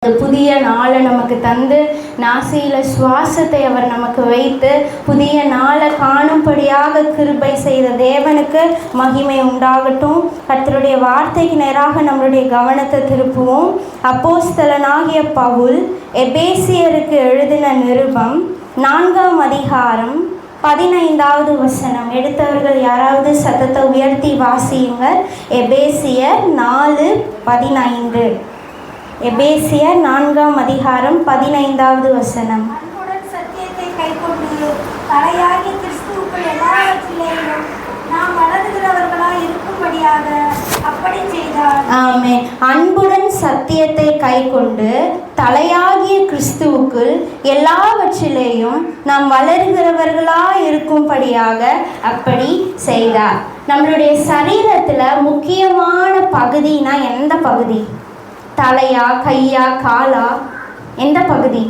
புதிய நாளை நமக்கு தந்து நாசியில் சுவாசத்தை அவர் நமக்கு வைத்து புதிய நாளை காணும்படியாக கிருபை செய்த தேவனுக்கு மகிமை உண்டாகட்டும். கர்த்தருடைய வார்த்தைக்கு நேராக நம்மளுடைய கவனத்தை திருப்புவோம். அப்போஸ்தலனாகிய பவுல் எபேசியருக்கு எழுதின நிருபம் 4ஆம் அதிகாரம் 15வது வசனம். எடுத்தவர்கள் யாராவது சத்தத்தை உயர்த்தி வாசியுங்கள். எபேசியர் 4:15. எபேசியர் 4ஆம் அதிகாரம் 15வது வசனம். அன்புடன் சத்தியத்தை கைக்கொண்டு தலையாகிய கிறிஸ்துவுக்குள் எல்லாவற்றிலேயும் நாம் வளருகிறவர்களாய் இருக்கும்படியாக அப்படி செய்தார். ஆமென். அன்புடன் சத்தியத்தை கைக்கொண்டு தலையாகிய கிறிஸ்துவுக்குள் எல்லாவற்றிலேயும் நாம் வளருகிறவர்களாய் இருக்கும்படியாக அப்படி செய்தார். நம்மளுடைய சரீரத்தில் முக்கியமான பகுதினா எந்த பகுதி? தலையா, கையா, காலா? எந்த பகுதி?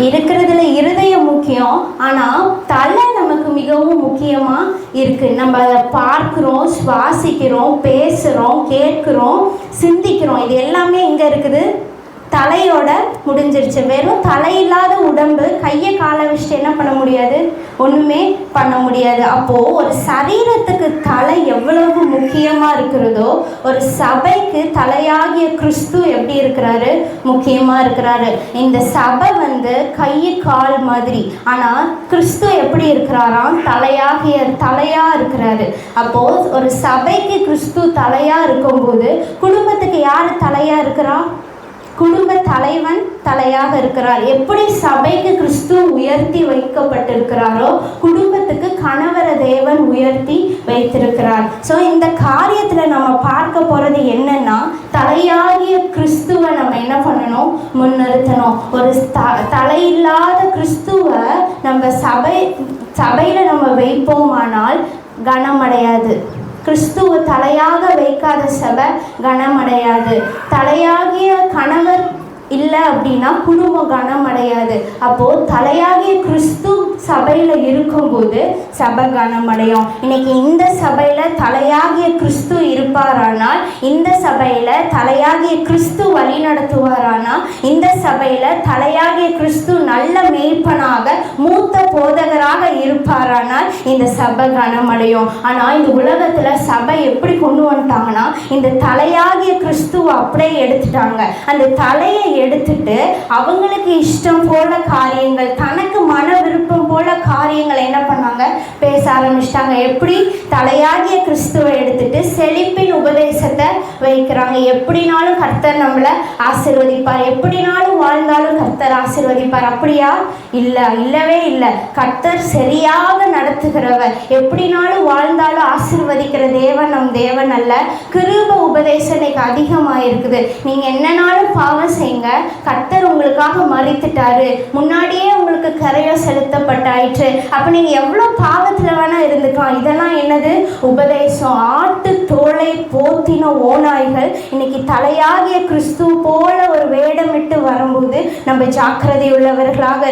இருக்கிறதுல இருதயம் முக்கியம், ஆனால் தலை நமக்கு மிகவும் முக்கியமாக இருக்குது. நம்ம அதை பார்க்குறோம், சுவாசிக்கிறோம், பேசுகிறோம், கேட்குறோம், சிந்திக்கிறோம். இது எல்லாமே எங்கே இருக்குது? தலையோட முடிஞ்சிருச்சு. வெறும் தலை இல்லாத உடம்பு கையை காலை வச்சுட்டு என்ன பண்ண முடியாது? ஒன்றுமே பண்ண முடியாது. அப்போது ஒரு சரீரத்துக்கு தலை எவ்வளவு முக்கியமாக இருக்கிறதோ ஒரு சபைக்கு தலையாகிய கிறிஸ்து எப்படி இருக்கிறாரு? முக்கியமாக இருக்கிறாரு. இந்த சபை கை கால் மாதிரி, ஆனால் கிறிஸ்து எப்படி இருக்கிறாராம்? தலையாக இருக்கிறாரு. அப்போது ஒரு சபைக்கு கிறிஸ்து தலையாக இருக்கும்போது குடும்பத்துக்கு யார் தலையாக இருக்கிறா? குடும்ப தலைவன் தலையாக இருக்கிறார். எப்படி சபைக்கு கிறிஸ்து உயர்த்தி வைக்கப்பட்டிருக்கிறாரோ குடும்பத்துக்கு கணவரை தேவன் உயர்த்தி வைத்திருக்கிறார். ஸோ இந்த காரியத்தில் நம்ம பார்க்க போகிறது என்னன்னா, தலையாகிய கிறிஸ்துவை நம்ம என்ன பண்ணணும்? முன்னிறுத்தணும். ஒரு தலையில்லாத கிறிஸ்துவை நம்ம சபையில் நம்ம வைப்போமானால் கனமடையாது. கிறிஸ்துவ தலையாக வைக்காத சபை கனமடையாது. தலையாகிய கணவர் இல்லை அப்படின்னா குடும்பம் கனமடையாது. அப்போது தலையாகிய கிறிஸ்து சபையில் இருக்கும்போது சபை கனமடையும். இன்னைக்கு இந்த சபையில் தலையாகிய கிறிஸ்து இருப்பாரானால், இந்த சபையில் தலையாகிய கிறிஸ்து வழி நடத்துவாரானால், இந்த சபையில் தலையாகிய கிறிஸ்து நல்ல மேய்ப்பனாக மூத்த போதகராக இருப்பாரானால் இந்த சபை கனமடையும். ஆனால் இந்த உலகத்தில் சபை எப்படி கொண்டு வந்துட்டாங்கன்னா, இந்த தலையாகிய கிறிஸ்துவை அப்படியே எடுத்துட்டாங்க. அந்த தலையை எடுத்துட்டு அவங்களுக்கு இஷ்டம் போல காரியங்கள், தனக்கு மன விருப்பம் போல காரியங்கள் என்ன பண்ணாங்க? பேச ஆரம்பிச்சிட்டாங்க. எப்படி? தலையாகிய கிறிஸ்துவை எடுத்துட்டு செழிப்பின் உபதேசத்தை வைக்கிறாங்க. எப்படினாலும் கர்த்தர் நம்மளை ஆசீர்வதிப்பார், எப்படினாலும் வாழ்ந்தாலும் கர்த்தர் ஆசீர்வதிப்பார். அப்படியா? இல்லவே இல்லை. கர்த்தர் சரியாக நடத்துகிறவர். எப்படினாலும் வாழ்ந்தாலும் ஆசீர்வதிக்கிற தேவன் நம் தேவன் அல்ல. கிருபை உபதேசம் இன்னைக்கு அதிகமாக இருக்குது. நீங்கள் என்னன்னாலும் பாவம் செய்யுங்க, கர்த்தர் உங்களுக்காக மரித்துட்டாரு, முன்னாடியே உங்களுக்கு கரையம் செலுத்தப்பட்டாயிற்று. அப்போ நீங்கள் எவ்வளோ பாவத்தில் வேணால் இருந்துக்கலாம். இதெல்லாம் என்னது? உபதேசம். ஆட்டு தோலை போத்தின ஓநாய்கள் இன்னைக்கு தலையாகிய கிறிஸ்து போல ஒரு வேடமிட்டு வரும்போது நம்ம ஜாக்கிரதை உள்ளவர்களாக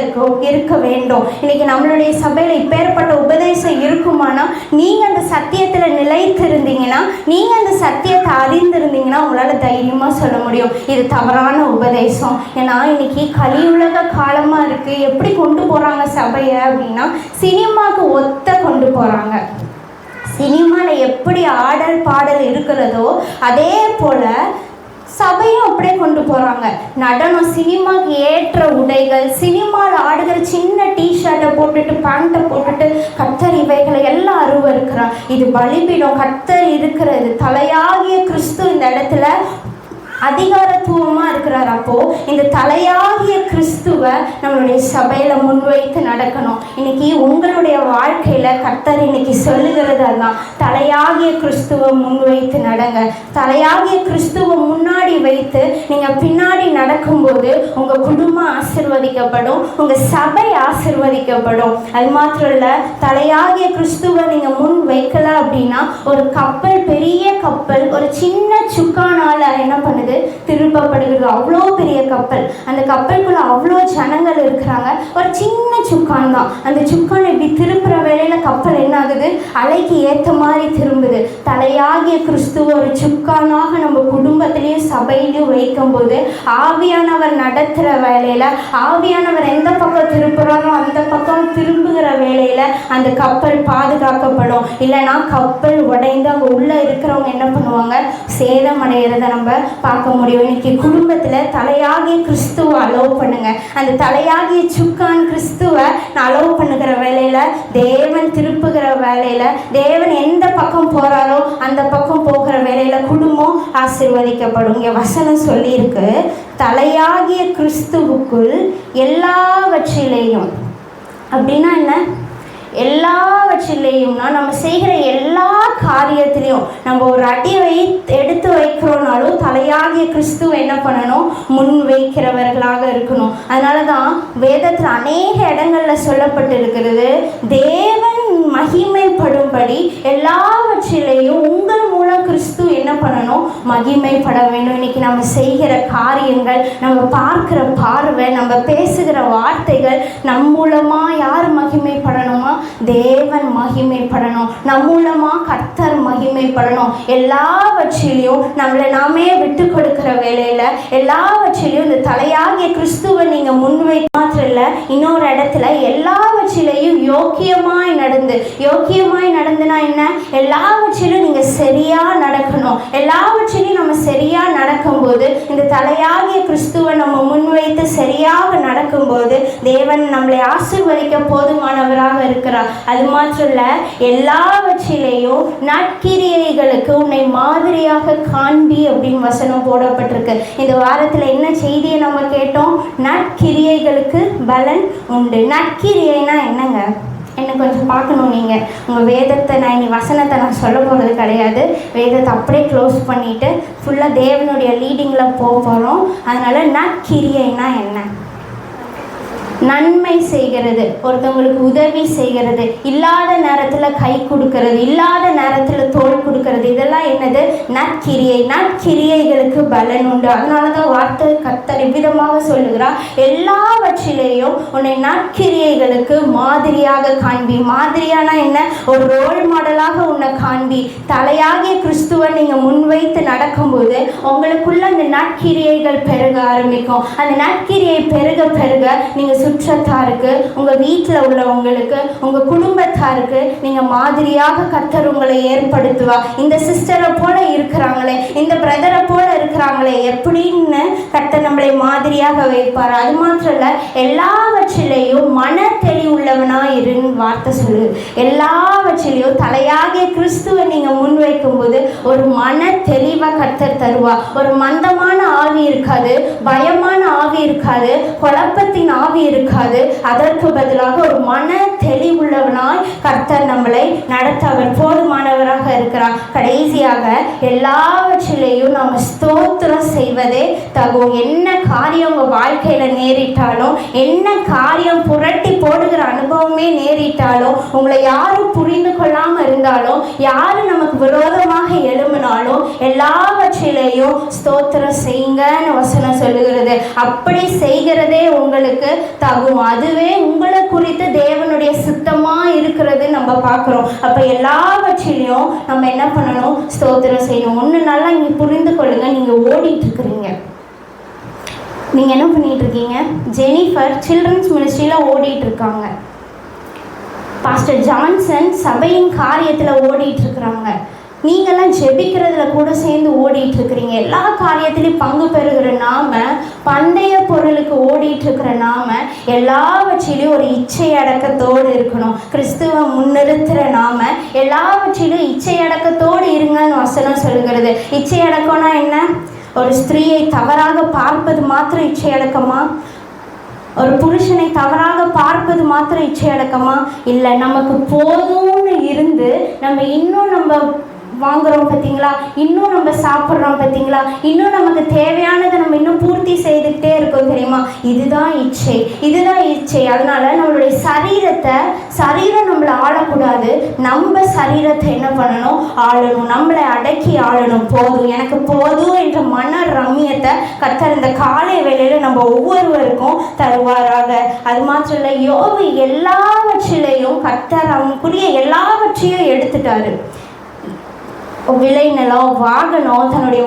இருக்க வேண்டும். இன்னைக்கு நம்மளுடைய சபையில் இப்பேற்பட்ட உபதேசம் இருக்குமானா, நீங்கள் அந்த சத்தியத்தில் நிலைத்திருந்தீங்கன்னா, நீங்கள் அந்த சத்தியத்தை அறிந்திருந்தீங்கன்னா உங்களால் தைரியமாக சொல்ல முடியும் இது தவறான உபதேசம். ஏன்னா இன்னைக்கு கலியுலக காலமாக இருக்குது. எப்படி கொண்டு போகிறாங்க சபையை அப்படின்னா, சினிமாவுக்கு ஒத்த கொண்டு போகிறாங்க. சினிமாவில் எப்படி ஆடல் பாடல் இருக்கிறதோ அதே போல் சபையும் அப்படியே கொண்டு போகிறாங்க. நடனம், சினிமாவுக்கு ஏற்ற உடைகள், சினிமாவில் ஆடுகிற சின்ன டிஷர்ட்டை போட்டுட்டு பேண்ட்டை போட்டுட்டு கர்த்தர் இவைகளை எல்லாம் அருவருக்கிறார். இது பலிபீடம். கர்த்தர் இருக்கிறது தலையாகிய கிறிஸ்து இந்த இடத்துல அதிகாரத்துவமாக இருக்கிறார். அப்போது இந்த தலையாகிய கிறிஸ்துவை நம்மளுடைய சபையில் முன்வைத்து நடக்கணும். இன்னைக்கு உங்களுடைய வாழ்க்கையில் கர்த்தர் இன்னைக்கு சொல்லுகிறது அதுதான், தலையாகிய கிறிஸ்துவை முன்வைத்து நடங்க. தலையாகிய கிறிஸ்துவை முன்னாடி வைத்து நீங்கள் பின்னாடி நடக்கும்போது உங்கள் குடும்பம் ஆசீர்வதிக்கப்படும், உங்கள் சபை ஆசீர்வதிக்கப்படும். அது மாத்திரம் இல்லை, தலையாகிய கிறிஸ்துவை நீங்கள் முன் வைக்கல அப்படின்னா ஒரு கப்பல், பெரிய கப்பல் ஒரு சின்ன சுக்கானால என்ன பண்ணுது? திருப்ப திருப்பப்படுகிறது. அவ்வளோ பெரிய கப்பல், அந்த கப்பலுக்குள்ள அவ்வளோ ஜனங்கள் இருக்கிறாங்க. ஒரு சின்ன சுக்கான் தான், அந்த சுக்கான் இப்படி திருப்புற வேலையில் கப்பல் என்ன ஆகுது, அலைக்கு ஏற்ற மாதிரி திரும்புது. தலையாகிய கிறிஸ்துவ ஒரு சுக்கானாக நம்ம குடும்பத்திலையும் சபையிலையும் வைக்கும்போது ஆவியானவர் நடத்துகிற வேலையில், ஆவியானவர் எந்த பக்கம் திருப்புறாரோ அந்த பக்கம் திரும்புகிற வேலையில் அந்த கப்பல் பாதுகாக்கப்படும். இல்லைன்னா கப்பல் உடைந்து அங்கே உள்ளே இருக்கிறவங்க என்ன பண்ணுவாங்க, சேதம் அடைகிறத நம்ம பார்க்க முடியும். இன்னைக்கு குடும்பத்தில் தலையாகிய கிறிஸ்துவ அலோவ் பண்ணுங்க. அந்த தலையாகிய சுக்கான் கிறிஸ்துவ நான் அலோவ் பண்ணுகிற வேலையில், தேவன் திருப்புகிற வேலையில், தேவன் எந்த பக்கம் போகிறாரோ அந்த பக்கம் போகிற வேலையில் குடும்பம் ஆசீர்வதிக்கப்படும். இங்கே வசனம் சொல்லியிருக்கு, தலையாகிய கிறிஸ்துவுக்குள் எல்லாவற்றிலேயும். அப்படின்னா என்ன? எல்லாவற்றிலேயும்னா நம்ம செய்கிற எல்லா காரியத்திலையும் நம்ம ஒரு அடியை எடுத்து வைக்கிறோம்னாலும் தலையாகிய கிறிஸ்துவ என்ன பண்ணணும், முன் வைக்கிறவர்களாக இருக்கணும். அதனால தான் வேதத்தில் அநேக இடங்களில் சொல்லப்பட்டிருக்கிறது, தேவன் மகிமைப்படும்படி எல்லாவற்றிலேயும் உங்கள் மூலம் கிறிஸ்து என்ன பண்ணணும், மகிமைப்பட வேண்டும். இன்னைக்கு நம்ம செய்கிற காரியங்கள், நம்ம பார்க்கிற பார்வை, நம்ம பேசுகிற வார்த்தைகள் நம் மூலமாக யார் மகிமைப்படணுமா, தேவன் மகிமைப்படணும். நம் மூலமா கர்த்தர் மகிமைப்படணும். எல்லாவற்றிலையும் நம்மளை நாமே விட்டு கொடுக்கிற வேலையில, எல்லாவற்றிலையும் இந்த தலையாகிய கிறிஸ்துவை நீங்க முன்வை மாத்திரம் இல்லை, இன்னொரு இடத்துல எல்லாவற்றிலையும் யோக்கியமாய் நடந்துனா என்ன, எல்லாவற்றிலும் நீங்க சரியா நடக்கணும். எல்லாவற்றிலையும் நம்ம சரியா நடக்கும்போது, இந்த தலையாகிய கிறிஸ்துவை நம்ம முன்வைத்து சரியாக நடக்கும்போது தேவன் நம்மளை ஆசீர்வதிக்க போதுமானவராக இருக்கிறார். அது மாத்திரம் இல்ல, எல்லாவற்றிலேயும் நற்கிரியைகளுக்கு உன்னை மாதிரியாக காண்பி அப்படின்னு வசனம் போடப்பட்டிருக்கு. இந்த வாரத்தில் என்ன செய்தியை நம்ம கேட்டோம், நற்கிரியைகளுக்கு பலன் உண்டு. நற்கிரியைனா என்னங்க, என்ன கொஞ்சம் பார்க்கணும். நீங்கள் உங்கள் வேதத்தை, நான் இனி வசனத்தை நான் சொல்ல போகிறது கிடையாது, வேதத்தை அப்படியே க்ளோஸ் பண்ணிவிட்டு ஃபுல்லாக தேவனுடைய லீடிங்கில் போக போகிறோம். அதனால் நற்கிரியைனா என்ன? நன்மை செய்கிறது, ஒருத்தவங்களுக்கு உதவி செய்கிறது, இல்லாத நேரத்தில் கை கொடுக்கறது, இல்லாத நேரத்தில் தோள் கொடுக்கறது, இதெல்லாம் என்னது, நற்கிரியை. நற்கிரியைகளுக்கு பலன் உண்டு. அதனால தான் வார்த்தை கர்த்தர் இவ்விதமாக சொல்லுகிறார், எல்லாவற்றிலேயும் உன்னை நற்கிரியைகளுக்கு மாதிரியாக காண்பி. மாதிரியானா என்ன, ஒரு ரோல் மாடலாக உன்னை காண்பி. தலையாகிய கிறிஸ்துவை நீங்கள் முன்வைத்து நடக்கும்போது உங்களுக்குள்ள அந்த நற்கிரியைகள் பெருக ஆரம்பிக்கும். அந்த நற்கிரியை பெருக பெருக நீங்கள் சுற்றத்தாருக்கு, உங்கள் வீட்டில் உள்ளவங்களுக்கு, உங்கள் குடும்பத்தாருக்கு நீங்கள் மாதிரியாக கர்த்தர் உங்களை ஏற்படுத்துவா. இந்த சிஸ்டரை போல இருக்கிறாங்களே, இந்த பிரதரை போல இருக்கிறாங்களே, எப்படின்னு கர்த்தர் நம்மளை மாதிரியாக வைப்பார். அது மாத்திரம் இல்லை, எல்லாவற்றிலேயும் மன தெளிவுள்ளவனா இருன்னு வார்த்தை சொல்லுது. எல்லாவற்றிலையும் தலையாகிய கிறிஸ்துவை நீங்கள் முன்வைக்கும் போது ஒரு மன தெளிவை கர்த்தர் தருவா. ஒரு மந்தமான ஆவி இருக்காது, பயமான ஆவி இருக்காது, குழப்பத்தின் ஆவி இருக்காது. அதற்கு பதிலாக ஒரு மன தெளிவுள்ளவனாய் கர்த்தர் நம்மளை நடத்த அவர் போதுமானவராக இருக்கிறார். கடைசியாக எல்லாவற்றிலேயும் நம்ம ஸ்தோத்திரம் செய்வதே தகும். என்ன காரியம் உங்கள் வாழ்க்கையில் நேரிட்டாலும், என்ன காரியம் புரட்டி போடுகிற அனுபவமே நேரிட்டாலும், உங்களை யாரும் புரிந்து கொள்ளாமல் இருந்தாலும், யாரும் நமக்கு விரோதமாக எழும்பினாலும், எல்லாவற்றிலேயும் ஸ்தோத்திரம் செய்யுங்கன்னு வசனம் சொல்லுகிறது. அப்படி செய்கிறதே உங்களுக்கு தகும். அதுவே உங்களை குறித்து தேவனுடைய சித்தமா இருக்கிறது நம்ம பார்க்கிறோம். அப்ப எல்லாவற்றிலையும் நம்ம என்ன பண்ணணும், ஸ்தோத்திரம் செய்யணும். ஒண்ணு நல்லா இங்க புரிந்து கொள்ளுங்க, நீங்க ஓடிட்டு இருக்கிறீங்க, நீங்க என்ன பண்ணிட்டு இருக்கீங்க, ஜெனிஃபர் சில்ட்ரன்ஸ் மினிஸ்ட்ரியில ஓடிட்டு இருக்காங்க, பாஸ்டர் ஜான்சன் சபையின் காரியத்துல ஓடிட்டு இருக்கிறாங்க, நீங்கள்லாம் ஜெபிக்கிறதுல கூட சேர்ந்து ஓடிட்டு இருக்கிறீங்க. எல்லா காரியத்திலையும் பங்கு பெறுகிற நாம, பண்டைய பொருளுக்கு ஓடிட்டு இருக்கிற நாம எல்லாவற்றிலையும் ஒரு இச்சை அடக்கத்தோடு இருக்கணும். கிறிஸ்துவ முன்னிறுத்துற நாம எல்லாவற்றிலும் இச்சை அடக்கத்தோடு இருங்கன்னு வசனம் சொல்லுகிறது. இச்சை அடக்கம்னா என்ன, ஒரு ஸ்திரீயை தவறாக பார்ப்பது மாத்திரம் இச்சை அடக்கமா? ஒரு புருஷனை தவறாக பார்ப்பது மாத்திரம் இச்சை அடக்கமா? இல்லை, நமக்கு போதும்னு இருந்து நம்ம இன்னும் நம்ம வாங்குறோம் பார்த்தீங்களா, இன்னும் நம்ம சாப்பிட்றோம் பார்த்தீங்களா, இன்னும் நமக்கு தேவையானதை நம்ம இன்னும் பூர்த்தி செய்துக்கிட்டே இருக்கோம் தெரியுமா. இதுதான் இச்சை, இதுதான் இச்சை. அதனால நம்மளுடைய சரீரம் நம்மளை ஆளக்கூடாது. நம்ம சரீரத்தை என்ன பண்ணணும், ஆளணும். நம்மளை அடக்கி ஆளணும். போதும், எனக்கு போதும் என்ற மன ரம்மியத்தை கர்த்தர் இந்த காலை வேளையில நம்ம ஒவ்வொருவருக்கும் தருவாராக. அது மாத்திரம் இல்லை, யோபு எல்லாவற்றிலையும் கர்த்தர் அவனுக்குரிய எல்லாவற்றையும் எடுத்துட்டாரு. விளைநிலம், வாகனம், தன்னுடைய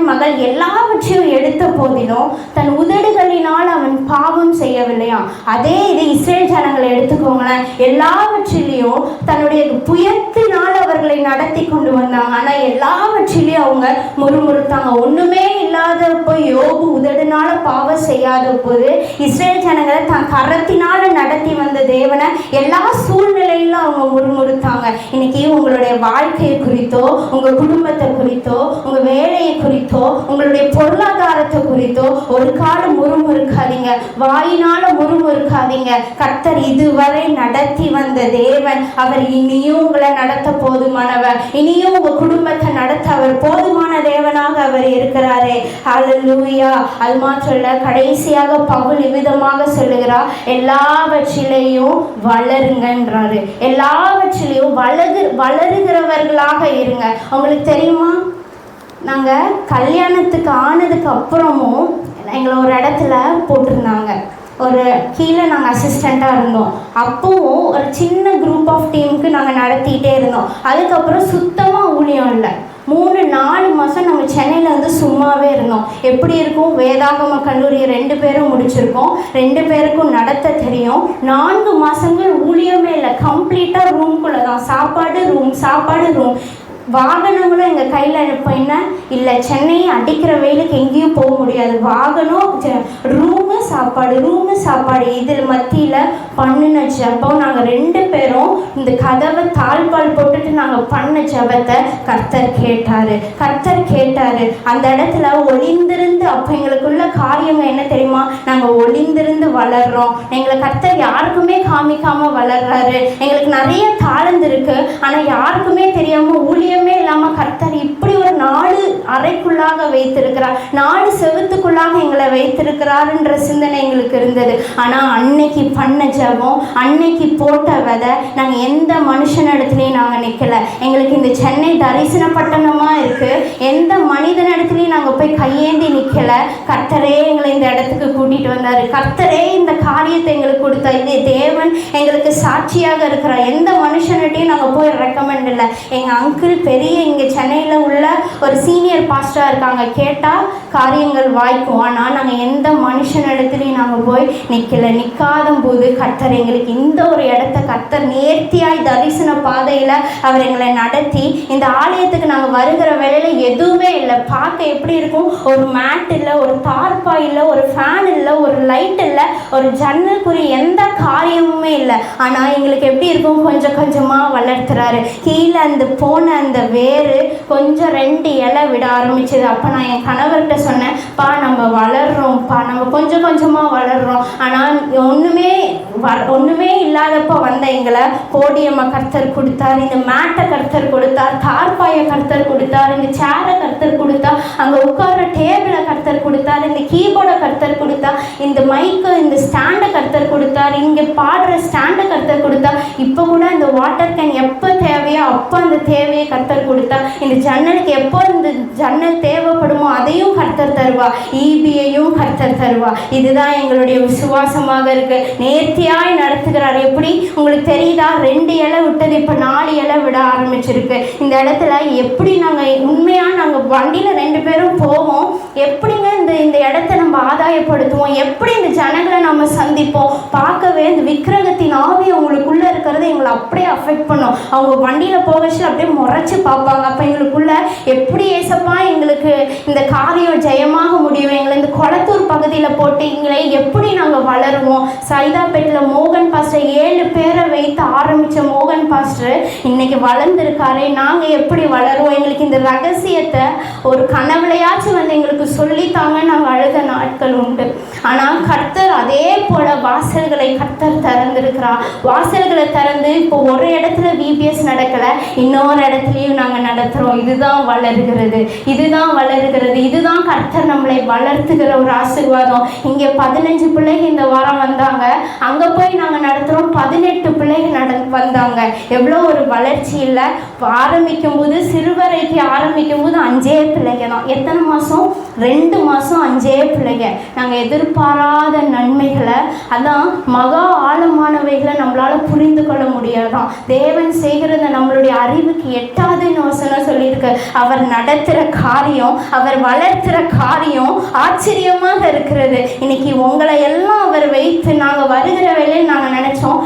மகள் எல்லாவற்றையும் எடுத்த போதிலும் தன் உதடுகளினால் அவன் பாவம் செய்யவில்லையா. அதே இது இஸ்ரேல் ஜனங்களை எடுத்துக்கோங்களேன், எல்லாவற்றிலையும் தன்னுடைய புயத்தினால் அவர்களை நடத்தி கொண்டு வந்தாங்க. ஆனால் எல்லாவற்றிலையும் அவங்க முறுமுறுத்தாங்க. ஒன்றுமே இல்லாதப்போ யோபு உதடுனால பாவம் செய்யாத போது இஸ்ரேல் ஜனங்களை தன் கரத்தினால நடத்தி வந்த தேவனை எல்லா சூழ்நிலையிலும் அவங்க முறுமுறுத்தாங்க. இன்னைக்கு உங்களுடைய வாழ்க்கையை குறித்தோ, உங்கள் குடும்பத்தை குறித்தோ, உங்க வேலையை குறித்தோ, உங்களுடைய பொருளாதாரத்தை குறித்தோ ஒரு காலம் முறுமுறுக்காதீங்க. வாயினால முறுமுறுக்காதீங்க. கர்த்தர் இதுவரை நடத்தி வந்த தேவன், அவர் இனியும் உங்களை நடத்த போதுமானவர். இனியும் உங்க குடும்பத்தை நடத்த அவர் போதுமான தேவனாக அவர் இருக்கிறாரே. ஹல்லேலூயா. அது மாத்திரம் இல்ல, கடைசியாக பவுல் இவ்விதமாக சொல்லுகிறார், எல்லாவற்றிலையும் வளருங்கன்றாரு. எல்லாவற்றிலையும் வளருகிறவர்களாக இருங்க. உங்களுக்கு தெரியுமா, நாங்கள் கல்யாணத்துக்கு ஆனதுக்கு அப்புறமும் எங்களை ஒரு இடத்துல போட்டிருந்தாங்க. ஒரு கீழே நாங்கள் அசிஸ்டண்ட்டாக இருந்தோம். அப்போவும் ஒரு சின்ன குரூப் ஆஃப் டீமுக்கு நாங்கள் நடத்திக்கிட்டே இருந்தோம். அதுக்கப்புறம் சுத்தமாக ஊழியம் இல்லை. 3-4 மாதம் நாங்கள் சென்னையில் வந்து சும்மாவே இருந்தோம். எப்படி இருக்கும், வேதாகம கல்லூரி 2 பேரும் முடிச்சிருக்கோம், 2 பேருக்கும் நடத்த தெரியும். 4 மாதங்கள் ஊழியமே இல்லை. கம்ப்ளீட்டாக ரூம்குள்ளே தான், சாப்பாடு ரூம். வாகனங்களும் எங்கள் கையில் இப்போ என்ன இல்லை. சென்னையை அடிக்கிற வெயிலுக்கு எங்கேயும் போக முடியாது. வாகனம், ரூமு சாப்பாடு இதில் மத்தியில் பண்ணின ஜபம். நாங்கள் 2 பேரும் இந்த கதவை தாழ்பால் போட்டுட்டு நாங்கள் பண்ண ஜபத்தை கர்த்தர் கேட்டார். அந்த இடத்துல ஒளிந்திருந்து, அப்போ எங்களுக்குள்ள காரியங்க என்ன தெரியுமா, நாங்கள் ஒளிந்திருந்து வளர்றோம். எங்களை கர்த்தர் யாருக்குமே காமிக்காமல் வளர்றாரு. எங்களுக்கு நிறைய தாளந்து இருக்கு, ஆனால் யாருக்குமே தெரியாமல் ஊழியமே இல்லாமல் கர்த்தர் இப்படி ஒரு 4 அறைக்குள்ளாக வைத்திருக்கிறார், 4 செவுத்துக்குள்ளாக எங்களை வைத்திருக்கிறாருன்ற சிந்தனை எங்களுக்கு இருந்தது. ஆனால் அன்னைக்கு பண்ண ஜபம், அன்னைக்கு போட்ட விதை, நாங்கள் எந்த மனுஷனிடத்துலையும் நாங்கள் நிற்கலை. எங்களுக்கு இந்த சென்னை தரிசன பட்டணமாக இருக்குது. எந்த மனிதனிடத்துலையும் நாங்கள் போய் கையேந்தி நிற்கலை. கர்த்தரே எங்களை இந்த இடத்துக்கு கூட்டிகிட்டு வந்தார். கர்த்தரே இந்த காரியத்தை எங்களுக்கு கொடுத்தார். இந்த தேவன் எங்களுக்கு சாட்சியாக இருக்கிறார். எந்த மனுஷன்கிட்டையும் நாங்கள் போய் ரெக்கமெண்ட் இல்லை. எங்கள் அங்கிள் பெரிய இங்கே சென்னையில் உள்ள ஒரு சீனியர் பாஸ்டராக இருக்காங்க. கேட்டால் காரியங்கள் வாய்க்கும். ஆனால் நாங்கள் எந்த மனுஷனிடத்துலையும் நாங்கள் போய் நிற்காத போது கர்த்தர் எங்களுக்கு இந்த ஒரு இடத்த கர்த்தர் நேர்த்தியாய் தரிசன பாதையில் அவர் எங்களை நடத்தி இந்த ஆலயத்துக்கு நாங்கள் வருகிற வேளையில் எதுவுமே இல்லை. பார்க்க எப்படி இருக்கும், ஒரு மேட் இல்லை, ஒரு தார்பா இல்லை, ஒரு ஃபேன் இல்லை, ஒரு லைட் இல்லை, ஒரு ஜன்னலுக்குரிய எந்த காரியமுமே இல்லை. ஆனால் எங்களுக்கு எப்படி இருக்கும், கொஞ்சம் கொஞ்சமாக வளர்த்துறாரு. கீழே அந்த வேறு கொஞ்சம் 2 இலை விட ஆரம்பிச்சது. அப்போ நான் என் கணவர்கிட்ட சொன்னேன், நம்ம வளர்றோம்ப்பா, நம்ம கொஞ்சம் கொஞ்சமாக வளர்றோம். ஆனால் ஒன்றுமே இல்லாதப்போ வந்த எங்களை போடியம்மா கர்த்தர் கொடுத்தார், இந்த மேட்டை கர்த்தர் கொடுத்தார், தார்பாயை கர்த்தர் கொடுத்தார், இந்த சேரை கர்த்தர் கொடுத்தார், அங்கே உட்கார்ற டேபிளை கர்த்தர் கொடுத்தார், இந்த கீபோர்டை கர்த்தர் கொடுத்தார், இந்த மைக்கு, இந்த ஸ்டாண்டை கர்த்தர் கொடுத்தார், இங்கே பாடுற ஸ்டாண்டை கர்த்தர் கொடுத்தார். இப்போ கூட இந்த வாட்டர் கேன் எப்போ தேவையோ அப்போ அந்த தேவையை கர்த்தர் கொடுத்தா. இந்த ஜன்னலுக்கு எப்போ இந்த ஜன்னல் தேவைப்படுமோ அதையும் கர்த்தர் தருவா, ஈபியையும் கர்த்தர் தருவா. இதுதான் எங்களுடைய விசுவாசமாக இருக்கு. நேர்த்தியாய் நடத்துகிறார். எப்படி உங்களுக்கு தெரியுதா, 2 இலை விட்டது இப்போ 4 இலை விட ஆரம்பிச்சிருக்கு. இந்த இடத்துல எப்படி நாங்கள் உண்மையாக நாங்கள் வண்டியில் 2 பேரும் போவோம். எப்படிங்க இந்த இடத்த நம்ம ஆதாயப்படுத்துவோம், எப்படி இந்த ஜனங்களை நம்ம சந்திப்போம். பார்க்கவே இந்த விக்கிரகத்தின் ஆவி அவங்களுக்குள்ள இருக்கிறது எங்களை அப்படியே அஃபெக்ட் பண்ணும். அவங்க வண்டியில் போகச்சு அப்படியே முறைச்சி பார்ப்பாங்க. அப்போ எங்களுக்குள்ள எப்படி ஏசப்பா எங்களுக்கு இந்த காரியம் ஜெயமாக முடியும், எங்களை இந்த கொளத்தூர் பகுதியில் போட்டு எங்களை எப்படி நாங்கள் வளருவோம். சைதாப்பேட்டில் மோகன் பாஸ்டர் 7 பேரை வைத்து ஆரம்பித்த மோகன் பாஸ்டர் இன்னைக்கு வளர்ந்துருக்காரு. நாங்கள் எப்படி வளருவோம், எங்களுக்கு இந்த ரகசியத்தை ஒரு கனவுலையாச்சும் வந்து எங்களுக்கு சொல்லித்தாங்க. நாங்கள் அழுத நாள் நாட்கள் உண்டு. ஆனால் கர்த்தர் அதே போல வாசல்களை கர்த்தர் திறந்திருக்கிறார். வாசல்களை திறந்து இப்போ ஒரு இடத்துல VBS நடக்கலை, இன்னொரு இடத்துலையும் நாங்கள் நடத்துகிறோம். இதுதான் வளர்கிறது, இதுதான் வளர்கிறது, இதுதான் கர்த்தர் நம்மளை வளர்த்துகிற ஒரு ஆசீர்வாதம். இங்கே 15 பிள்ளைகள் இந்த வாரம் வந்தாங்க, அங்கே போய் நாங்கள் நடத்துகிறோம் 18 பிள்ளைகள் வந்தாங்க. எவ்வளோ ஒரு வளர்ச்சி இல்லை. ஆரம்பிக்கும் போது சிறுவரைக்கு ஆரம்பிக்கும் போது 5 பிள்ளைங்க தான். எத்தனை மாதம்? 2 மாதம் 5 பிள்ளைங்க. நாங்கள் எதிர்பாராத நன்மைகளை, அதான் மகா ஆழமானவைகளை நம்மளால் புரிந்து கொள்ள முடியாதான். தேவன் செய்கிறத நம்மளுடைய அறிவுக்கு எட்டாதுன்னு வசனம் சொல்லியிருக்கு. அவர் நடத்துகிற காரியம், அவர் வளர்த்துற காரியம் ஆச்சரியமாக இருக்கிறது. இன்னைக்கு உங்களை எல்லாம் அவர் வைத்து நாங்கள் வருகிற வேலையை நாங்கள் நினச்சோம்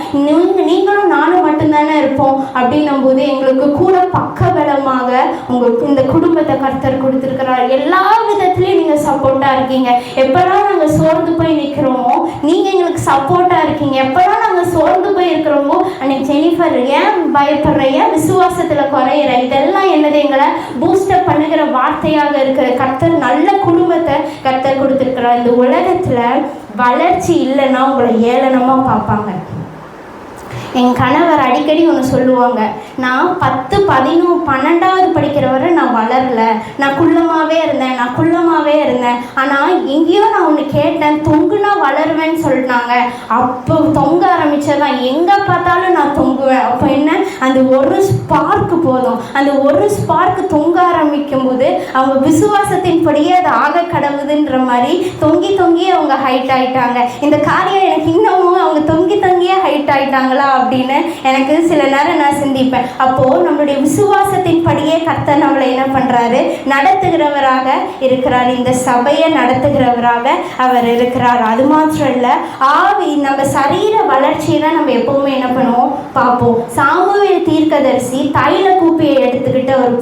நீங்களும் நானும் மட்டும்தானே இருப்போம் அப்படின்னும் போது எங்களுக்கு கூட பக்கபலமாக உங்களுக்கு இந்த குடும்பத்தை கர்த்தர் கொடுத்துருக்கிறார். எல்லா விதத்துலையும் நீங்கள் சப்போர்ட்டாக இருக்கீங்க. எப்போல்லாம் நாங்கள் சோர்ந்து போய் நிற்கிறோமோ நீங்கள் எங்களுக்கு சப்போர்ட்டாக இருக்கீங்க. எப்போல்லாம் நாங்கள் சோர்ந்து போய் இருக்கிறோமோ அன்னைக்கு ஜெனிஃபர் ஏன் பயப்படுற, ஏன் விசுவாசத்தில் குறையிற, இதெல்லாம் என்னது எங்களை பூஸ்டப் பண்ணுகிற வார்த்தையாக இருக்கிற கர்த்தர் நல்ல குடும்பத்தை கர்த்தர் கொடுத்துருக்கிறார். இந்த உலகத்தில் வளர்ச்சி இல்லைன்னா உங்களை ஏளனமாக பார்ப்பாங்க. என் கணவர் அடிக்கடி ஒன்று சொல்லுவாங்க, நான் 10, 11, 12வது படிக்கிற வரை நான் வளரல, நான் குள்ளமாகவே இருந்தேன். ஆனால் எங்கேயோ நான் ஒன்று கேட்டேன், தொங்குனா வளருவேன்னு சொல்லிட்டாங்க. அப்போ தொங்க ஆரம்பித்ததான், எங்கே பார்த்தாலும் நான் தொங்குவேன். அப்போ என்ன, அந்த ஒரு ஸ்பார்க்கு போதும். அந்த ஒரு ஸ்பார்க்கு தொங்க ஆரம்பிக்கும் போது அவங்க விசுவாசத்தின்படியே அது ஆக கடவுதுன்ற மாதிரி தொங்கி அவங்க ஹைட் ஆகிட்டாங்க. இந்த காரியம் எனக்கு இன்னமும் அவங்க தொங்கியே ஹைட் ஆகிட்டாங்களா அப்படின்னு எனக்கு சில நேரம் நான் சிந்திப்பேன். அப்போது நம்மளுடைய விசுவாசத்தின் படியே கர்த்தர் நம்மளை என்ன பண்ணுறாரு, நடத்துகிறவராக இருக்கிறார். இந்த சபையை நடத்துகிறவராக அவர் இருக்கிறார். அது மாத்திரம் இல்லை, ஆவி நம்ம சரீர வளர்ச்சியை தான் நம்ம எப்பவுமே என்ன பண்ணுவோம் பார்ப்போம். சாமுவேல் தீர்க்கதரிசி தைல கூப்பியை எடுத்துக்கிட்டு அவர்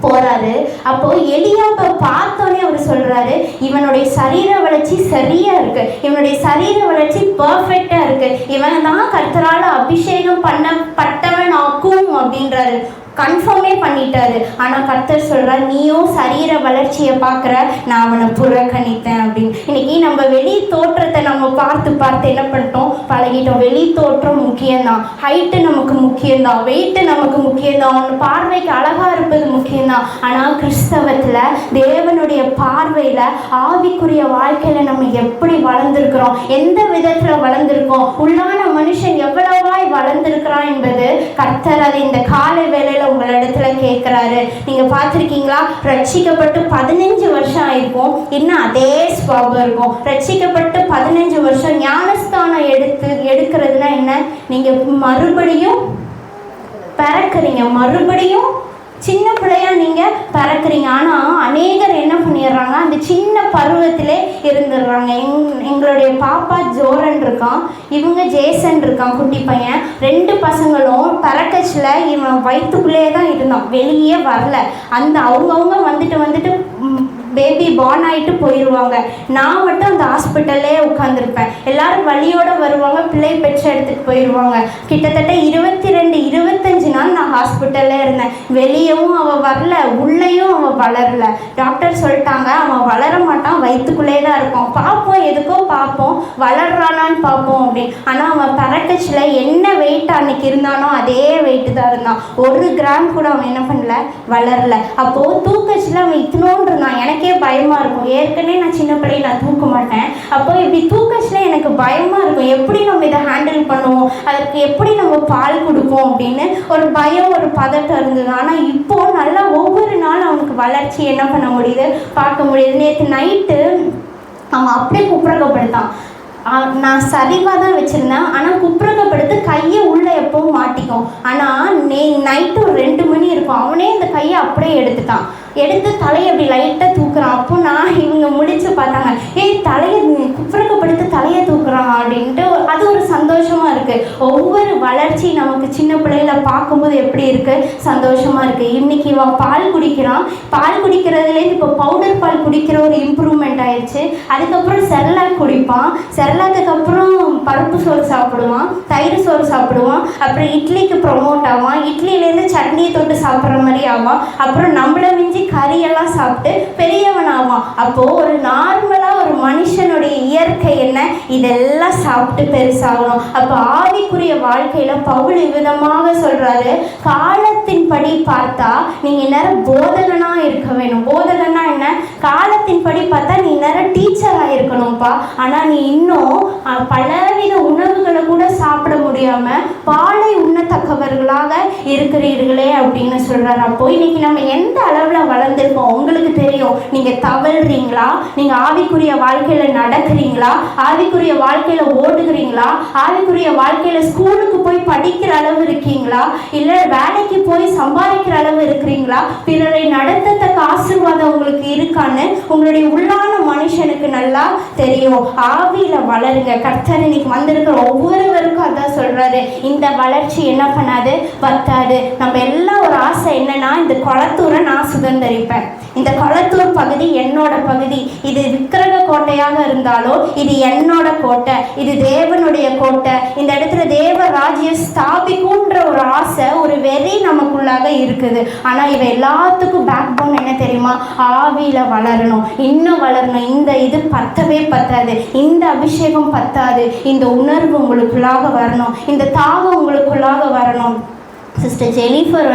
போறாரு. அப்போ எலியாவை பார்த்தோன்னே அவர் சொல்றாரு, இவனுடைய சரீர வளர்ச்சி சரியா இருக்கு, இவனுடைய சரீர வளர்ச்சி பர்ஃபெக்டா இருக்கு, இவன் தான் கர்த்தரால அபிஷேகம் பண்ணப்பட்டவன் ஆக்கும் அப்படின்றாரு. கன்ஃபார்மே பண்ணிட்டாரு. ஆனால் கர்த்தர் சொல்கிறார், நீயும் சரீர வளர்ச்சியை பார்க்குற, நான் அவனை புறக்கணித்தேன் அப்படின்னு. இன்னைக்கு நம்ம வெளி தோற்றத்தை நம்ம பார்த்து என்ன பண்ணிட்டோம், பழகிட்டோம். வெளி தோற்றம் முக்கியம்தான், ஹைட்டு நமக்கு முக்கியம்தான், வெயிட்டு நமக்கு முக்கியம்தான், அவன் பார்வைக்கு அழகாக இருப்பது முக்கியம்தான். ஆனால் கிறிஸ்தவத்தில் தேவனுடைய பார்வையில் ஆவிக்குரிய வாழ்க்கையில் நம்ம எப்படி வளர்ந்துருக்கிறோம், எந்த விதத்தில் வளர்ந்துருக்கோம், உள்ளான மனுஷன் எவ்வளவாய் வளர்ந்துருக்கிறான் என்பது கர்த்தர் அதை இந்த காலை வேளையில் உங்களிடத்துல கேட்கிறாரு. நீங்க பார்த்திருக்கீங்களா, ரட்சிக்கப்பட்டு 15 வருஷம் ஆயிருக்கும், இன்னும் அதே ஸ்வபாவம் இருக்கும். ரட்சிக்கப்பட்டு 15 வருஷம் ஞானஸ்தானம் எடுக்கிறதுனா என்ன, நீங்க மறுபடியும் பிறக்கிறீங்க, மறுபடியும் சின்ன பிள்ளையா நீங்கள் பிறக்கிறீங்க. ஆனால் அநேகர் என்ன பண்ணிடுறாங்க, அந்த சின்ன பருவத்திலே இருந்துடுறாங்க. எங்களுடைய பாப்பா ஜோரன் இருக்கான், இவங்க ஜேசன் இருக்கான், குட்டி பையன். 2 பசங்களும் பிறக்கச்சில் இவன் வயிற்றுக்குள்ளே தான் இருந்தான், வெளியே வரல. அந்த அவங்கவுங்க வந்துட்டு பேபி பார்ன் ஆகிட்டு போயிடுவாங்க. நான் மட்டும் அந்த ஹாஸ்பிட்டல்லே உட்காந்துருப்பேன். எல்லோரும் வழியோடு வருவாங்க, பிள்ளை பெற்று எடுத்துகிட்டு போயிடுவாங்க. கிட்டத்தட்ட 22-25 நாள் நான் ஹாஸ்பிட்டல்லே இருந்தேன். வெளியவும் அவள் வரல, உள்ளேயும் அவள் வளரல. டாக்டர் சொல்லிட்டாங்க, அவன் வளர மாட்டான், வயிற்றுக்குள்ளே தான் இருப்பான், பார்ப்போம், எதுக்கோ பார்ப்போம், வளர்றானான்னு பார்ப்போம் அப்படின்னு. ஆனால் அவன் பிறக்கச்சில் என்ன வெயிட் அன்னைக்கு இருந்தானோ அதே வெயிட்டு தான் இருந்தான். 1 கிராம் கூட அவன் என்ன பண்ணல, வளரல. அப்போது தூக்கச்சில் அவன் இத்தனோன்னு இருந்தான். எனக்கே பயமாக இருக்கும். ஏற்கனவே நான் சின்ன பிள்ளையை நான் தூக்க மாட்டேன். அப்போ இப்படி தூக்கச்சில் எனக்கு பயமாக இருக்கும். எப்படி நம்ம இதை ஹேண்டில் பண்ணுவோம், அதுக்கு எப்படி நம்ம பால் கொடுப்போம் அப்படின்னு ஒரு பயம், ஒரு பதட்டம் இருந்தது. ஆனால் இப்போது நல்லா ஒவ்வொரு நாளும் அவனுக்கு வளர்ச்சி என்ன பண்ண முடியுது, பார்க்க முடியுது. நேற்று நைட்டு அவன் அப்படியே குப்புறக்கப்படுத்தான். நான் சரிவாக தான் வச்சுருந்தேன், ஆனால் குப்புறக்கப்படுத்து கையை உள்ளே எப்பவும் மாட்டிக்கும். ஆனால் நைட்டு ஒரு 2 மணி இருக்கும், அவனே இந்த கையை அப்படியே எடுத்து தலையை அப்படி லைட்டாக தூக்குறான். அப்போ நான் இவங்க முடிச்சு பார்த்தாங்க, தலையை குப்புறக்கப்படுத்து தலையை தூக்குறான் அப்படின்ட்டு. அது ஒரு சந்தோஷமாக இருக்குது. ஒவ்வொரு வளர்ச்சி நமக்கு சின்ன பிள்ளைகளை பார்க்கும்போது எப்படி இருக்குது, சந்தோஷமாக இருக்குது. இன்றைக்கி இவன் பால் குடிக்கிறான். பால் குடிக்கிறதுலேருந்து இப்போ பவுடர் பால் குடிக்கிற ஒரு இம்ப்ரூவ்மெண்ட் ஆயிடுச்சு. அதுக்கப்புறம் செர்லாக் குடிப்பான். செர்லாக்கு அப்புறம் பருப்பு சோறு சாப்பிடுவான், தயிர் சோறு சாப்பிடுவான். அப்புறம் இட்லிக்கு ப்ரொமோட் ஆவான். இட்லியிலேருந்து சட்னியை தொட்டு சாப்பிட்ற மாதிரி ஆவான். அப்புறம் நம்மளை மிஞ்சி கறியெல்லாம் சாப்பிட்டு பெரியவன் ஆவான். அப்போது ஒரு நார்மலாக ஒரு ஒரு மனுஷனுடைய இயற்கை என்ன? இதெல்லாம் சாப்பிட்டு பெருசாகணும். அப்போ ஆவிக்குரிய வாழ்க்கையில் பவுல் விதமாக சொல்கிறாரு, காலத்தின்படி பார்த்தா நீங்கள் நேரம் போதகனாக இருக்க வேணும். போதகனா என்ன? காலத்தின்படி பார்த்தா நீ நேரம் டீச்சராக இருக்கணும்ப்பா. ஆனால் நீ இன்னும் பலவித உணவுகளை கூட சாப்பிட முடியாமல் பாலை உண்ணத்தக்கவர்களாக இருக்கிறீர்களே அப்படின்னு சொல்கிறார். அப்போ இன்னைக்கு நம்ம எந்த அளவில் வளர்ந்துருக்கோம் உங்களுக்கு தெரியும். நீங்கள் தவறுறீங்களா? நீங்கள் ஆவிக்குரிய வாழ்க்கையில் நடக்கிறீங்களா? ஆவிக்குரிய வாழ்க்கையில் ஓடுகிறீங்களா? ஆவிக்குரிய வாழ்க்கையில் ஸ்கூலுக்கு போய் படிக்கிற அளவு இருக்கீங்களா? இல்லை வேலைக்கு போய் சம்பாதிக்கிற அளவு இருக்கிறீங்களா? பிறரை நடத்தத்தக்க ஆசீர்வாதம் உங்களுக்கு இருக்கான்னு உங்களுடைய உள்ளான மனுஷனுக்கு நல்லா தெரியும். ஆவியில வளருங்க. கர்த்தர் இன்னைக்கு வந்திருக்கிற ஒவ்வொருவருக்கும் அதான் சொல்றாரு. இந்த வளர்ச்சி என்ன பண்ணாது? பத்தாது. நம்ம எல்லாம் ஒரு ஆசை என்னன்னா, இந்த கொளத்தூரை நான் சுதந்திரிப்பேன். இந்த கொளத்தூர் பகுதி என்னோட பகுதி. இது விக்கிரக கோட்டையாக இருந்தாலும் இது என்னோட கோட்டை, இது தேவனுடைய கோட்டை. இந்த இடத்துல தேவ ராஜ்யம் ஸ்தாபிக்கும்ன்ற ஒரு ஆசை, ஒரு வெறி நமக்குள்ளாக இருக்குது. ஆனால் இவை எல்லாத்துக்கும் பேக் போன் என்ன தெரியுமா? ஆவியில வளரணும், இன்னும் வளரணும். இந்த இது பத்தவே பத்தாது. இந்த அபிஷேகம் பத்தாது. இந்த உணர்வு உங்களுக்குள்ளாக வரணும், இந்த தாகம் உங்களுக்குள்ளாக வரணும். சிஸ்டர் ஜெனிஃபர்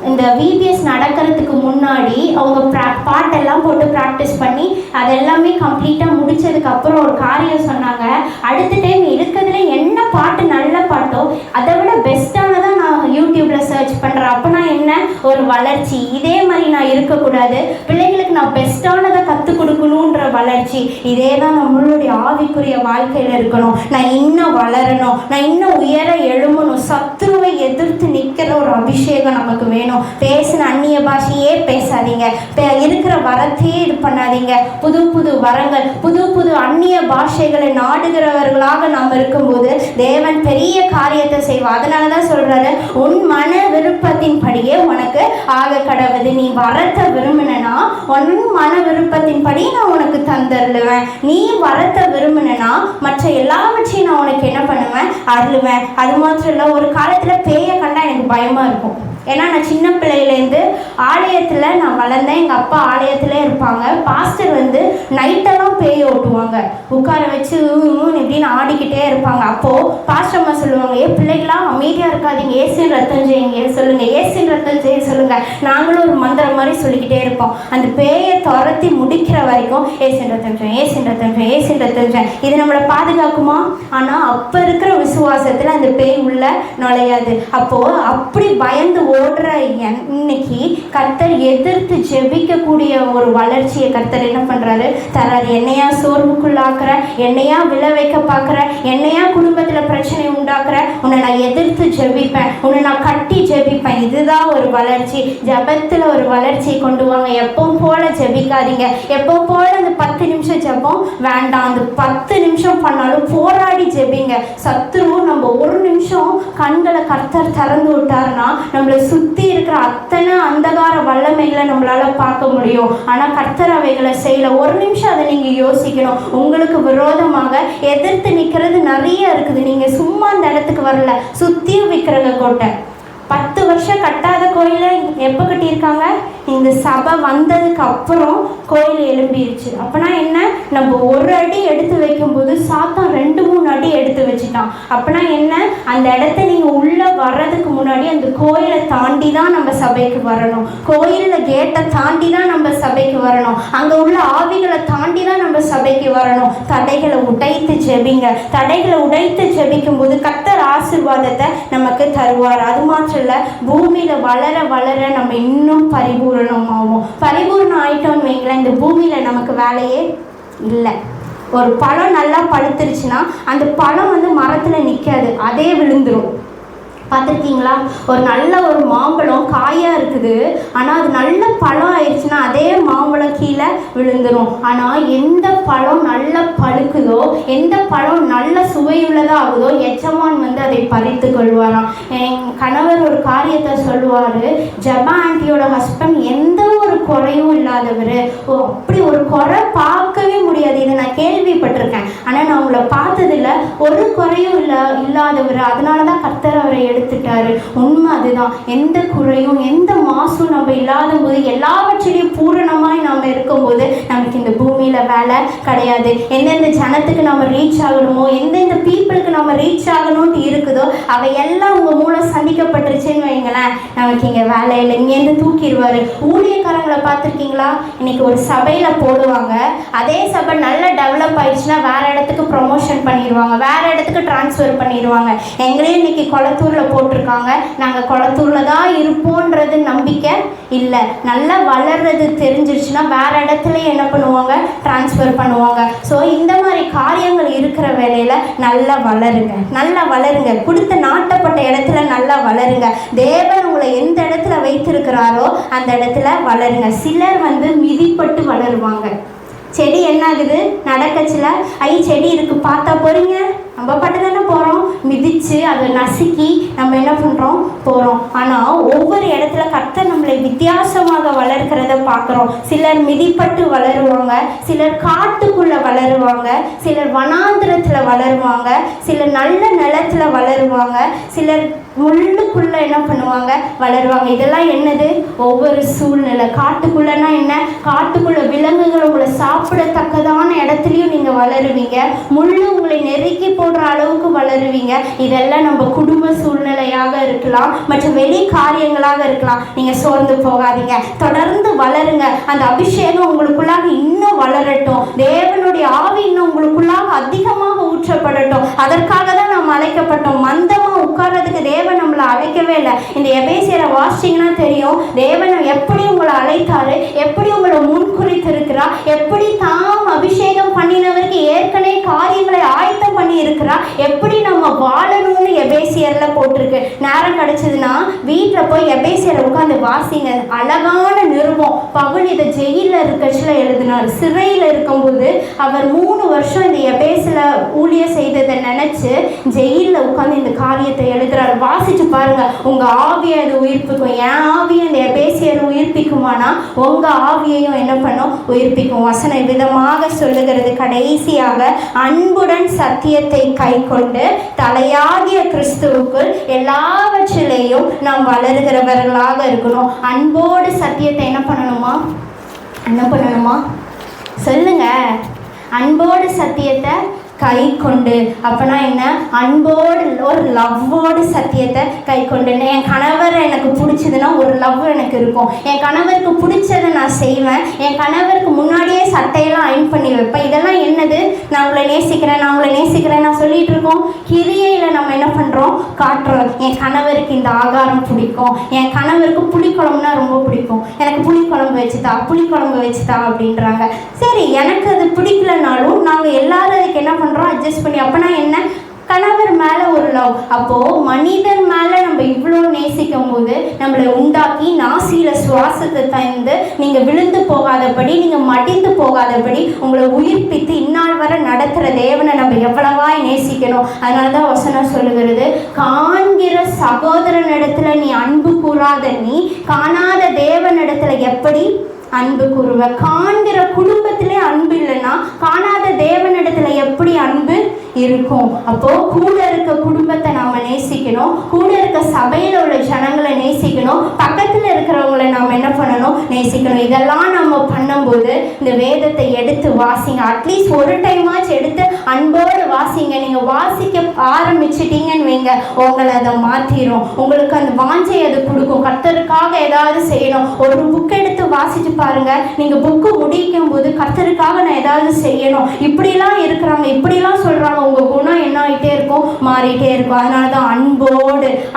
இந்த விபிஎஸ் நடக்கிறதுக்கு முன்னாடி அவங்க பாட்டெல்லாம் போட்டு ப்ராக்டிஸ் பண்ணி அதெல்லாமே கம்ப்ளீட்டாக முடித்ததுக்கப்புறம் ஒரு காரியம் சொன்னாங்க. அடுத்த டைம் இருக்கிறதுல என்ன பாட்டு நல்ல பாட்டோ அதை விட பெஸ்ட்டானதான் நான் யூடியூப்பில் சர்ச் பண்ணுறேன். அப்போ நான் என்ன ஒரு வளர்ச்சி. இதே மாதிரி நான் இருக்கக்கூடாது, பிள்ளைங்களுக்கு நான் பெஸ்ட்டானதை கற்றுக் கொடுக்கணுன்ற வளர்ச்சி. இதே தான் நம்மளுடைய ஆவிக்குரிய வாழ்க்கையில் இருக்கணும். நான் இன்னும் வளரணும், நான் இன்னும் உயர எழும்பணும். சத்துருவை எதிர்த்து நிற்கிற ஒரு அபிஷேகம் நமக்கு வேணும். பேசின அந்நிய பாஷையே பேசாதீங்க, இருக்கிற வரத்தையே இது பண்ணாதீங்க. புது புது வரங்கள், புது புது அந்நிய பாஷைகளை நாடுகிறவர்களாக நாம் இருக்கும்போது தேவன் பெரிய காரியத்தை செய்வார். அதனால தான் சொல்றாரு, உன் மன விருப்பத்தின் படியே உனக்கு ஆக கடவுது. நீ வரத்தை விரும்பினா உன் மன விருப்பத்தின் படி நான் உனக்கு தந்தருளுவேன். நீ வரத்தை விரும்பினா மற்ற எல்லாவற்றையும் நான் உனக்கு என்ன பண்ணுவேன்? அருளுவேன். அது மாத்திரம் இல்லை, ஒரு காலத்தில் பேயை கண்டா எனக்கு பயமாக இருக்கும். ஏன்னா நான் சின்ன பிள்ளையிலேருந்து ஆலயத்தில் நான் வளர்ந்தேன். எங்கள் அப்பா ஆலயத்திலே இருப்பாங்க. பாஸ்டர் நைட்டெல்லாம் பேய் ஓட்டுவாங்க, உட்கார வச்சு இப்படின்னு ஆடிக்கிட்டே இருப்பாங்க. அப்போது பாஸ்டர் அம்மா சொல்லுவாங்க, பிள்ளைகளாம் அமைதியாக இருக்காதீங்க, ஏசின் ரத்தம் செய்யுங்க சொல்லுங்கள், ஏசின் ரத்தம் செய்ய சொல்லுங்கள். நாங்களும் ஒரு மந்திரம் மாதிரி சொல்லிக்கிட்டே இருப்போம். அந்த பேயை துரத்தி முடிக்கிற வரைக்கும் ஏசின் ரத்தம் செய்யும், ஏசின் ரத்தம் செய்யும், ஏசின் ரத்தம் செய்யும். இது நம்மளை பாதுகாக்குமா? ஆனால் அப்போ இருக்கிற விசுவாசத்தில் அந்த பேய் உள்ள நுழையாது. அப்போது அப்படி பயந்து ஓடுற இன்னைக்கு கர்த்தர் எதிர்த்து ஜெபிக்கக்கூடிய ஒரு வளர்ச்சியை கர்த்தர் என்ன பண்றாரு? தராரு. என்னையா சோர்வுக்குள்ளாக்குற, என்னையா விழ வைக்க பார்க்குற, என்னையா குடும்பத்தில் பிரச்சனை உண்டாக்குற, உன்னை நான் எதிர்த்து ஜெபிப்பேன், உன்னை நான் கட்டி ஜெபிப்பேன். இதுதான் ஒரு வளர்ச்சி. ஜெபத்தில் ஒரு வளர்ச்சியை கொண்டு வாங்க. எப்பவும் போல ஜெபிக்காதீங்க. எப்பவும் போல அந்த 10 நிமிஷம் ஜெபம் வேண்டாம். அந்த 10 நிமிஷம் பண்ணாலும் போராடி ஜெபிங்க. சத்துரு நம்ம ஒரு நிமிஷம் கண்களை கர்த்தர் திறந்து விட்டாருன்னா நம்மளை சுற்றி இருக்கிற அத்தனை அந்தகார வல்லமைகளை நம்மளால் பார்க்க முடியும். ஆனால் கர்த்தர் அவைகளை செய்யலை. ஒரு நிமிஷம் அதை நீங்கள் யோசிக்கணும். உங்களுக்கு விரோதமாக எதிர்த்து நிற்கிறது நிறைய இருக்குது. நீங்கள் சும்மா அந்த இடத்துக்கு வரல. சுற்றியும் விற்கிறங்க கோட்டை. 10 வருஷம் கட்டாத கோயிலை எப்போ கட்டியிருக்காங்க? இந்த சபை வந்ததுக்கு அப்புறம் கோயில் எழும்பிடுச்சு. அப்போனா என்ன? நம்ம ஒரு அடி எடுத்து வைக்கும்போது சாத்தான் 2-3 அடி எடுத்து வச்சுட்டான். அப்போனா என்ன? அந்த இடத்த நீங்கள் உள்ளே வர்றதுக்கு முன்னாடி அந்த கோயிலை தாண்டி தான் நம்ம சபைக்கு வரணும். கோயிலில் கேட்டை தாண்டி தான் நம்ம சபைக்கு வரணும். அங்கே உள்ள ஆவிகளை தாண்டி தான் நம்ம சபைக்கு வரணும். தடைகளை உடைத்து ஜெபிங்க. தடைகளை உடைத்து ஜெபிக்கும் போது கர்த்தர் ஆசீர்வாதத்தை நமக்கு தருவார். அது மாத்திரம் இல்லை, பூமியில் வளர வளர நம்ம இன்னும் பரிபூரணமாகும். பரிபூர்ணம் ஆயிட்டோன்னு வைங்களேன், இந்த பூமியில் நமக்கு வேலையே இல்லை. ஒரு பழம் நல்லா பழுத்துருச்சுன்னா அந்த பழம் மரத்தில் நிற்காது, அதே விழுந்துடும். பார்த்துருக்கீங்களா? ஒரு நல்ல ஒரு மாம்பழம் காயாக இருக்குது, ஆனால் அது நல்ல பழம் ஆயிடுச்சுன்னா அதே மாம்பழம் கீழே விழுந்துடும். ஆனால் எந்த பழம் நல்ல பழுக்க பழுக்குதோ, எந்த பழம் நல்ல சுவையுள்ளதாக ஆகுதோ, எஜமான் வந்து அதை பறித்து கொள்வாராம். என் கணவர் ஒரு காரியத்தை சொல்லுவார், ஜபா ஆண்டியோட ஹஸ்பண்ட் எந்த ஒரு குறையும் இல்லாதவர், அப்படி ஒரு குறை பார்க்கவே முடியாது. இதை நான் கேள்விப்பட்டிருக்கேன், ஆனால் நான் உங்களை பார்த்ததில்ல. ஒரு குறையும் இல்லாதவர், அதனால தான் கர்த்தர் அவரை எடுத்துட்டாரு. உண்மை அதுதான். எந்த குறையும் எந்த மாசும் நம்ம இல்லாத போது, எல்லாவற்றிலையும் பூரணமாய் நாம் இருக்கும்போது நமக்கு இந்த பூமியில் வேலை கிடையாது. எந்தெந்த ஜனத்துக்கு நம்ம ரீச் ஆகணுமோ, எந்தெந்த பீப்புளுக்கு நம்ம ரீச் ஆகணும்னு இருக்குதோ, அவையெல்லாம் உங்கள் மூலம் சந்திக்கப்பட்டுருச்சுன்னு வைங்களேன், நமக்கு இங்கே வேலை இல்லை, இங்கேருந்து தூக்கிடுவார். ஊழியக்காரங்களை பார்த்துருக்கீங்களா? இன்னைக்கு ஒரு சபையில் போடுவாங்க, அதே சபை நல்லா டெவலப் ஆயிடுச்சுன்னா வேற இடத்துக்கு ப்ரொமோஷன் பண்ணிடுவாங்க, வேற இடத்துக்கு டிரான்ஸ்ஃபர் பண்ணிடுவாங்க. எங்களையும் இன்னைக்கு கொளத்தூரில் போட்டிருக்காங்க, நாங்கள் கொளத்தூரில் தான் இருப்போன்றது நம்பிக்கை இல்லை. நல்லா வளர்றது தெரிஞ்சிருச்சுன்னா வேற இடத்துல என்ன பண்ணுவாங்க, டிரான்ஸ்ஃபர் பண்ணுவாங்க. ஸோ இந்த மாதிரி காரியங்கள் இருக்கிற வேலையில் நல்லா வளருங்க, நல்லா வளருங்க. கொடுத்த நாட்டப்பட்ட இடத்துல நல்லா வளருங்க. தேவன் உங்களை எந்த இடத்துல வைத்திருக்கிறாரோ அந்த இடத்துல வளருங்க. சிலர் வந்து மிதிப்பட்டு வளருவாங்க. செடி என்ன ஆகுது, நடக்கச்சில செடி இருக்கு பார்த்தா போறீங்க, நம்ம பாட்டு தானே போகிறோம், மிதித்து அதை நசுக்கி நம்ம என்ன பண்ணுறோம், போகிறோம். ஆனால் ஒவ்வொரு இடத்துல கர்த்தர் நம்மளை வித்தியாசமாக வளர்க்கிறத பார்க்குறோம். சிலர் மிதிப்பட்டு வளருவாங்க, சிலர் காட்டுக்குள்ளே வளருவாங்க, சிலர் வனாந்திரத்தில் வளருவாங்க, சிலர் நல்ல நிலத்தில் வளருவாங்க, சிலர் முள்ளுக்குள்ளே என்ன பண்ணுவாங்க, வளருவாங்க. இதெல்லாம் என்னது, ஒவ்வொரு சூழ்நிலை. காட்டுக்குள்ளேனா என்ன, காட்டுக்குள்ளே விலங்குகள் உங்களை சாப்பிடத்தக்கதான இடத்துலையும் நீங்கள் வளருவீங்க. முள்ளு உங்களை நெருக்கி போடுற அளவுக்கு வளருவீங்க. இதெல்லாம் நம்ம குடும்ப சூழ்நிலையாக இருக்கலாம், மற்றும் வெளி காரியங்களாக இருக்கலாம். நீங்கள் சோர்ந்து போகாதீங்க, தொடர்ந்து வளருங்க. அந்த அபிஷேகம் உங்களுக்குள்ளாக இன்னும் வளரட்டும். தேவனுடைய ஆவி இன்னும் உங்களுக்குள்ளாக அதிகமாக ஊற்றப்படட்டும். அதற்காக தான் நாம் அழைக்கப்பட்டோம். மந்தமாக உட்கார்றதுக்கு தேவன் நம்மளை அழைக்கவே இல்லை. இந்த எபேசியரை வாசிங்கன்னா தெரியும், தேவன் எப்படி உங்களை அழைத்தாரு, எப்படி உங்களை முன்குறித்திருக்கிறார், எப்படி தாம் அபிஷேகம் பண்ணினவருக்கு ஏற்கனவே காரியங்களை ஆயத்தம் பண்ணி இருக்கிறா, எப்படி நம்ம வாழணும்னு எபேசியர்ல போட்டிருக்கு. நேரம் கிடைச்சதுன்னா வீட்டில் போய் எபேசியரை உட்காந்து வாசிங்க. அழகான நிருபம். பவுல் இதை ஜெயிலில் இருக்கச்சுல எழுதினார். சிறையில் இருக்கும்போது அவர் 3 வருஷம் இந்த எபேசில் ஊழியம் செய்ததை நினைச்சு ஜெயிலில் உட்காந்து இந்த காரியத்தை எழுதுறாரு. வாசிச்சு பாருங்க, உங்க ஆவியை அது உயிர்ப்பிக்கும். என் ஆவியை இந்த எபேசியர் உயிர்ப்பிக்குமானா உங்க ஆவியையும் என்ன பண்ணும், உயிர்ப்பிக்கும். வசன விதமாக சொல்லுகிறது, கடைசியாக அன்புடன் சத்தியத்தை கை கொண்டு தலையாகிய கிறிஸ்துவுக்குள் எல்லாவற்றிலேயும் நாம் வளருகிறவர்களாக இருக்கணும். அன்போடு சத்தியத்தை என்ன பண்ணணுமா சொல்லுங்க. அன்போடு சத்தியத்தை கை கொண்டு, அப்பனா என்ன, அன்போடு ஒரு லவ்வோடு சத்தியத்தை கை கொண்டு. என் கணவர் எனக்கு பிடிச்சதுன்னா ஒரு லவ் எனக்கு இருக்கும். என் கணவருக்கு பிடிச்சதை நான் செய்வேன். என் கணவருக்கு முன்னாடியே சட்டையெல்லாம் அயன் பண்ணி வைப்பேன். இதெல்லாம் என்னது, நான் உங்களை நேசிக்கிறேன், நான் உங்களை நேசிக்கிறேன் நான் சொல்லிட்டு இருக்கோம். கிரியையில் நம்ம என்ன பண்ணுறோம், காட்டுறோம். என் கணவருக்கு இந்த ஆகாரம் பிடிக்கும், என் கணவருக்கு புளிக்குழம்புனா ரொம்ப பிடிக்கும், எனக்கு புளிக்குழம்பு வச்சுதா அப்படின்றாங்க. சரி, எனக்கு அது பிடிக்கலனாலும் நாங்கள் எல்லாரும் அதுக்கு என்ன அட்ஜஸ்ட் பண்ணி, அப்பனா என்ன, கணவர் மேல ஒரு லவ். அப்போ மனிதன் மேல நம்ம இவ்வளோ நேசிக்கும் போது நம்மளை உண்டாக்கி நாசியில சுவாசத்தை தந்து நீங்க விழுந்து போகாதபடி, நீங்க மடிந்து போகாதபடி உங்களை உயிர்ப்பித்து இந்நாள் வரை நடத்துற தேவனை நம்ம எவ்வளவாய் நேசிக்கணும். அதனாலதான் வசனம் சொல்லுகிறது, காண்கிற சகோதரனிடத்துல நீ அன்பு கூறாத நீ காணாத தேவனிடத்துல எப்படி அன்பு கூறுவ. காண்கிற குடும்பத்திலே அன்பு இல்லைன்னா காணாத தேவனிடத்துல எப்படி அன்பு இருக்கும்? அப்போ கூட இருக்க குடும்பத்தை நாம நேசிக்கணும், கூட இருக்க சபையில உள்ள ஜனங்களை நேசிக்கணும், பக்கத்துல இருக்கிறவங்களை நாம என்ன பண்ணணும், நேசிக்கணும். இதெல்லாம் நம்ம பண்ணும்போது இந்த வேதத்தை எடுத்து வாசிங்க. அட்லீஸ்ட் ஒரு டைமாச்சும் எடுத்து அன்போடு வாசிங்க. நீங்க வாசிக்க ஆரம்பிச்சிட்டீங்கன்னு வைங்க, உங்களை அதை மாத்திரும். உங்களுக்கு அந்த வாஞ்சை அது கொடுக்கும். கர்த்தருக்காக ஏதாவது செய்யணும். ஒரு புக் எடுத்து வாசிச்சு பாருங்க. நீங்க புக்கு முடிக்கும் போது கர்த்தருக்காக நான் ஏதாவது செய்யணும், இப்படிலாம் இருக்கிறாங்க, இப்படிலாம் சொல்றாங்க, ஆனால் உங்கள் குணம் என்ன ஆகிட்டே இருக்கும், மாறிட்டே இருக்கும். அதனால தான்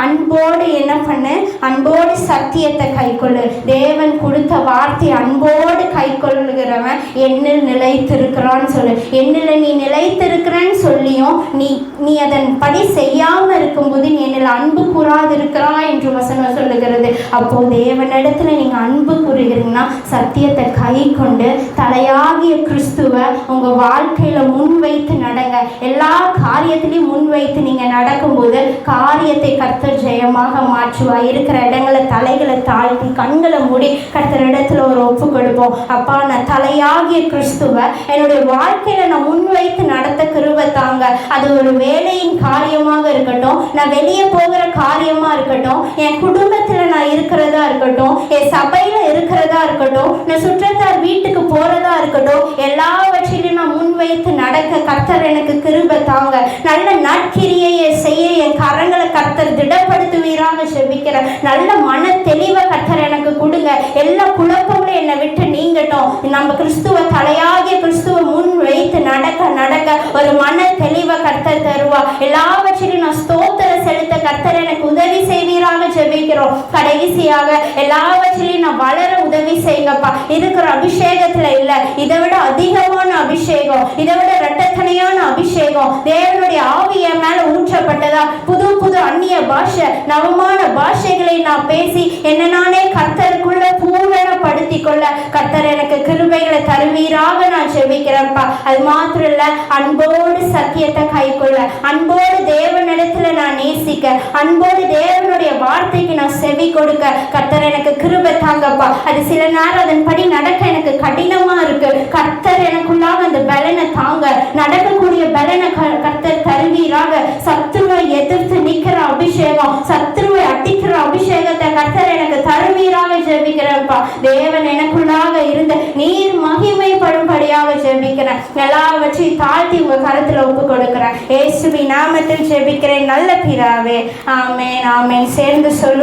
அன்போடு என்ன பண்ணு, அன்போடு சத்தியத்தை கைக்கொள்ளு. தேவன் கொடுத்த வார்த்தை அன்போடு கைக்கொள்ளுகிறவன் என்னில் நிலைத்திருக்கிறான்னு சொல்லு. என்னில் நீ நிலைத்திருக்கிறன்னு சொல்லியும் நீ அதன் படி செய்யாமல் இருக்கும்போது நீ என்னில் அன்பு கூறாதிருக்கிறாய் என்று வசனம் சொல்லுகிறது. அப்போ தேவனிடத்துல நீங்க அன்பு கூறுகிறீங்கன்னா சத்தியத்தை கை கொண்டு தலையாகிய கிறிஸ்துவை உங்க வாழ்க்கையில முன்வைத்து நடங்க. எல்லா காரியத்திலையும் முன்வைத்து நீங்க நடக்கும்போது காரியத்தை கர்த்தர் ஜெயமாக மாற்றுவா. இருக்கிற இடங்களை தலைகளை தாழ்த்தி கண்களை மூடி கர்த்தர் இடத்துல ஒரு ஒப்பு கொடுப்போம். அப்பா, நான் தலையாகிய கிறிஸ்துவை என்னுடைய வாழ்க்கையில நான் முன்வைத்து நடத்த கிருபை தாங்க. அது ஒரு வேலையின் காரியமாக இருக்கட்டும், நான் வெளியே போகிற காரியமா இருக்கட்டும், என் குடும்பத்துல நான் இருக்கிறதா இருக்கட்டும், என் சபையில இருக்கிறதா இருக்கட்டும், நான் சுற்றத்தார் வீட்டுக்கு போறதா இருக்கட்டும், எல்லாவற்றிலும் நான் முன்வைத்து நடக்க கர்த்தர் எனக்கு கிருபை தாங்க. நல்ல நற்கிரியையை செய்ய என் கரங்களை கர்த்தர் திடப்படுத்துவீராக ஜெபிக்கிறேன். நல்ல மன தெளிவை கர்த்தர் எனக்கு கொடுங்க. எல்லா குழப்பங்களும் என்னை விட்டு நீங்கட்டும். நம்ம கிறிஸ்துவ தலையாகிய கிறிஸ்துவ முன் வைத்து நடக்க ஒரு மன தெளிவை கர்த்தர் தருவா. எல்லாவற்றிலும் நான் ஸ்தோத்திரம் செலுத்த கர்த்தர் எனக்கு உதவி செய்வீராக ஜெபிக்கிறோம். கடைசியாக எல்லாவற்றிலையும் நான் வளர உதவி செய்யுங்கப்பா. இருக்கிற அபிஷேகத்துல இல்ல, இதை விட அதிகமான அபிஷேகம், இதை விட இரட்டத்தனையான அபிஷேகம் தேவனுடைய ஆவிய மேல ஊற்றப்பட்டதா. புது புது அந்நிய பாஷை, நவமான பாஷைகளை நான் பேசி என்ன நானே கர்த்தருக்குள்ள பூரணப்படுத்திக் கொள்ள கர்த்தர் எனக்கு கிருபைகளை தருவீராக நான் ஜெபிக்கிறேன்ப்பா. அது மாத்திரம் இல்ல, அன்போடு சத்தியத்தை கைக்கொள்ள, அன்போடு தேவனிடத்துல நான் நேசிக்க, அன்போடு தேவனுடைய வார்த்தைக்கு நான் செவி கொடுக்க கர்த்தர் எனக்கு கிருபை தாங்கப்பா. அது சில நேரம் அதன்படி நடக்க எனக்கு கடினமா இருக்கு. கர்த்தர் எனக்குள்ளாக அந்த பலனை தாங்க, நடக்கக்கூடிய பலனை கர்த்தர் தருவீராக. சத்துருவை எதிர்த்து நிக்கிற அபிஷேகம், சத்துருவை அடிக்கிற அபிஷேகத்தை கர்த்தர் எனக்கு தருவீராக ஜெபிக்கிறேன்ப்பா. தேவன் எனக்குள்ளாக இருந்த நீர் மகிமைப்படும்படியாக ஜெபிக்கிறேன். எல்லாவற்றையும் தாழ்த்தி உங்க கருத்துல ஒப்பு கொடுக்கிறேன். இயேசுவின் நாமத்தில் ஜெபிக்கிறேன் நல்ல பிதாவே, ஆமென் ஆமென். சேர்ந்து சொல்லு.